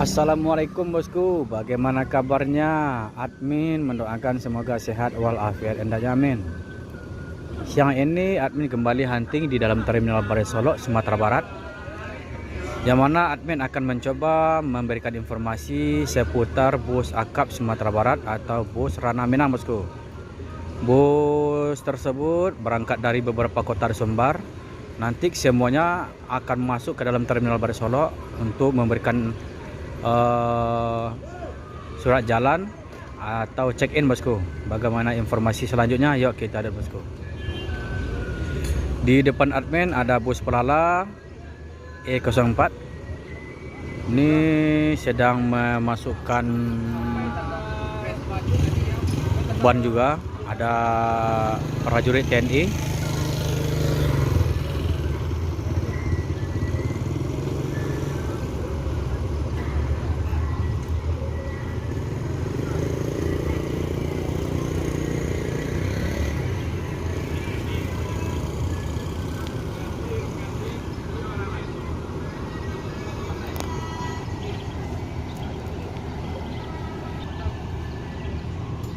Assalamualaikum bosku, bagaimana kabarnya? Admin mendoakan semoga sehat walafiat anda jamin. Siang ini admin kembali hunting di dalam terminal Barai Solo, Sumatera Barat, yang mana admin akan mencoba memberikan informasi seputar bus akap Sumatera Barat atau bus Rana Minang bosku. Bus tersebut berangkat dari beberapa kota di Sumbar. Nanti semuanya akan masuk ke dalam terminal Barai Solo untuk memberikan surat jalan atau check-in bosku. Bagaimana informasi selanjutnya? Yuk kita lihat bosku. Di depan admin ada bus Pelala E04. Ini sedang memasukkan ban juga. Ada prajurit TNI.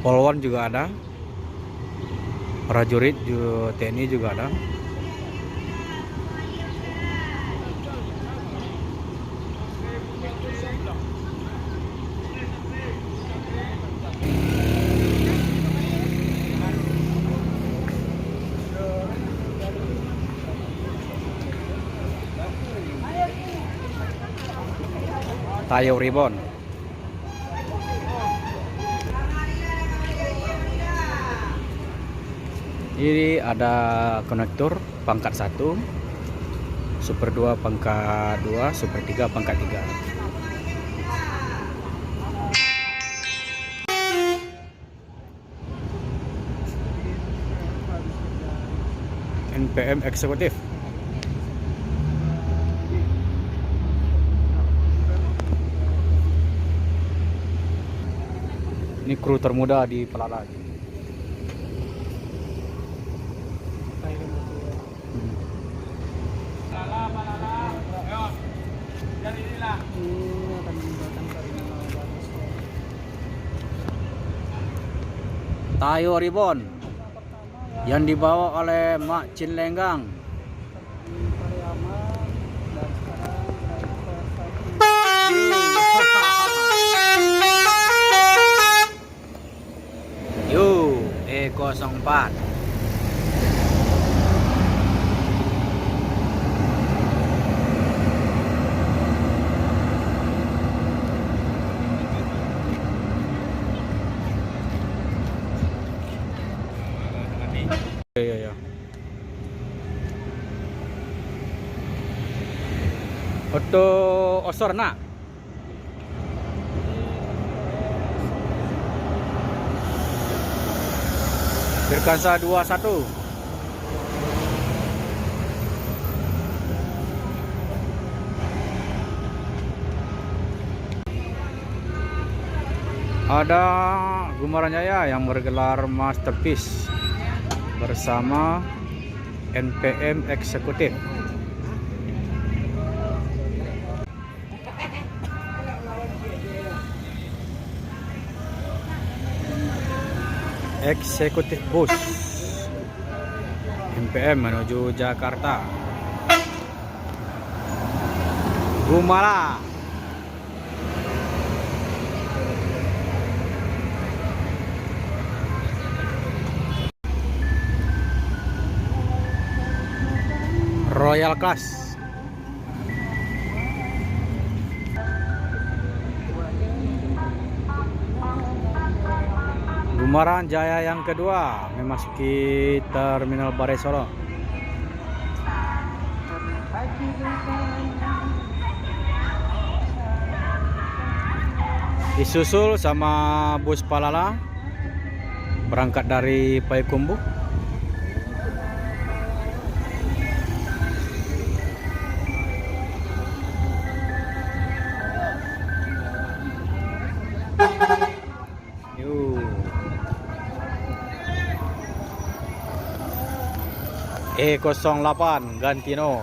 Polwan juga ada, prajurit TNI juga ada. Tayo Ribbon. Ini ada konektor pangkat 1, Super 2 pangkat 2, Super 3 pangkat 3. NPM eksekutif. Ini kru termuda di Pelala. Tayo Ribbon yang dibawa oleh Mak Cin Lenggang. Yo, E04. Ya. Oto Osorna. Berkansa 21. Ada Gumaran Jaya yang bergelar Masterpiece bersama NPM eksekutif. Eksekutif bus NPM menuju Jakarta. Gumala. Royal Class. Gumaran Jaya yang kedua memasuki terminal Barai Solo. Disusul sama bus Pelala berangkat dari Payakumbuh. E08 Gantino.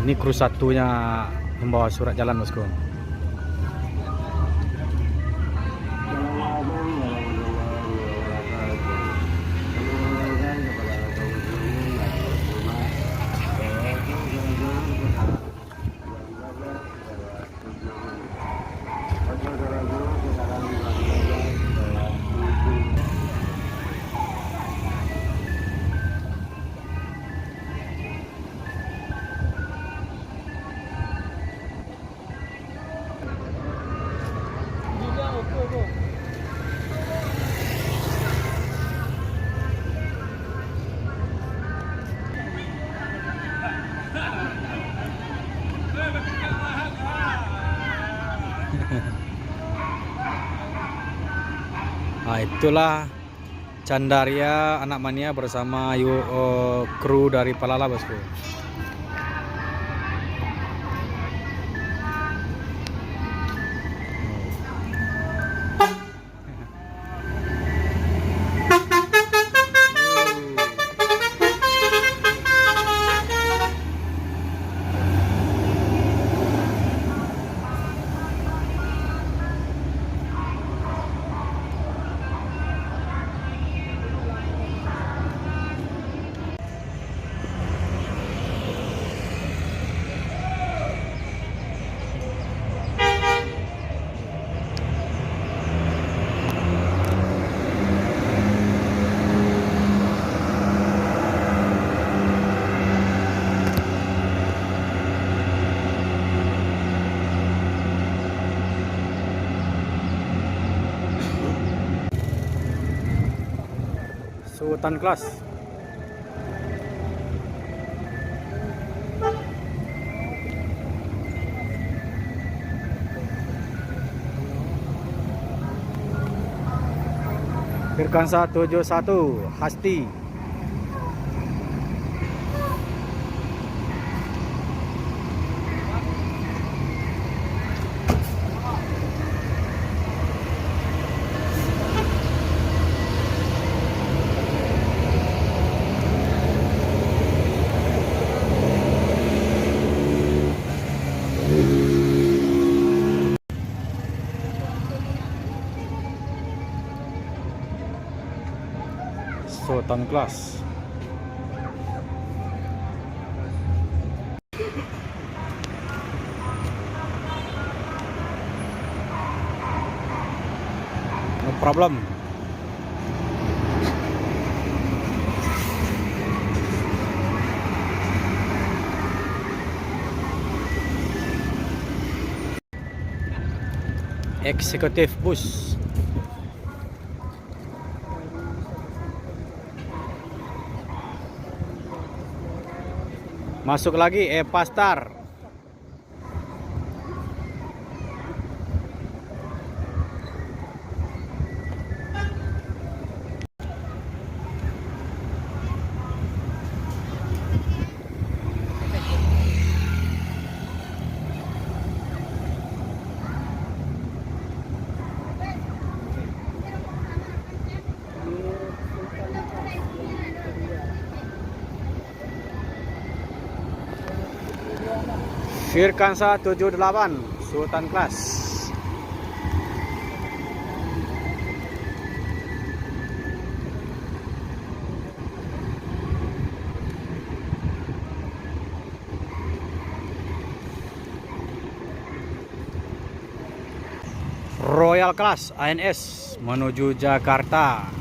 Ini kru satunya membawa surat jalan, bosku. Nah, itulah Candaria anak mania bersama kru dari Palala, bosku. Sultan Class. Firkansa 71 Hasti. Sultan Class. No problem. Executive bus. Masuk lagi Pastar. Firkansa 78 Sultan Class. Royal Class ANS menuju Jakarta.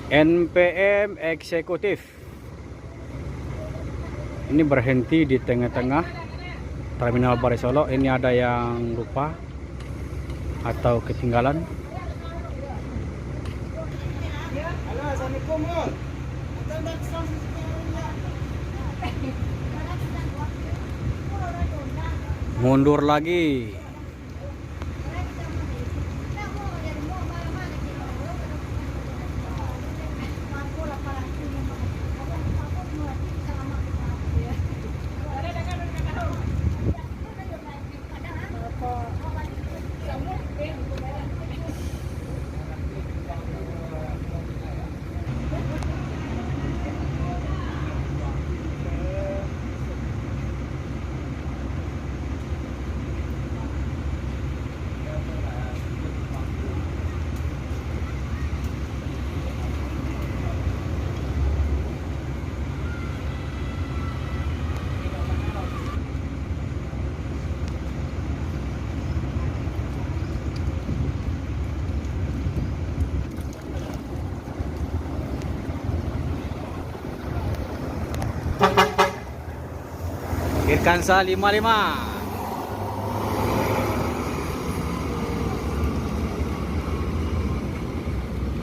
NPM eksekutif. Ini berhenti di tengah-tengah Terminal Barai Solo. Ini ada yang lupa atau ketinggalan. Mundur lagi. Irkansa 55.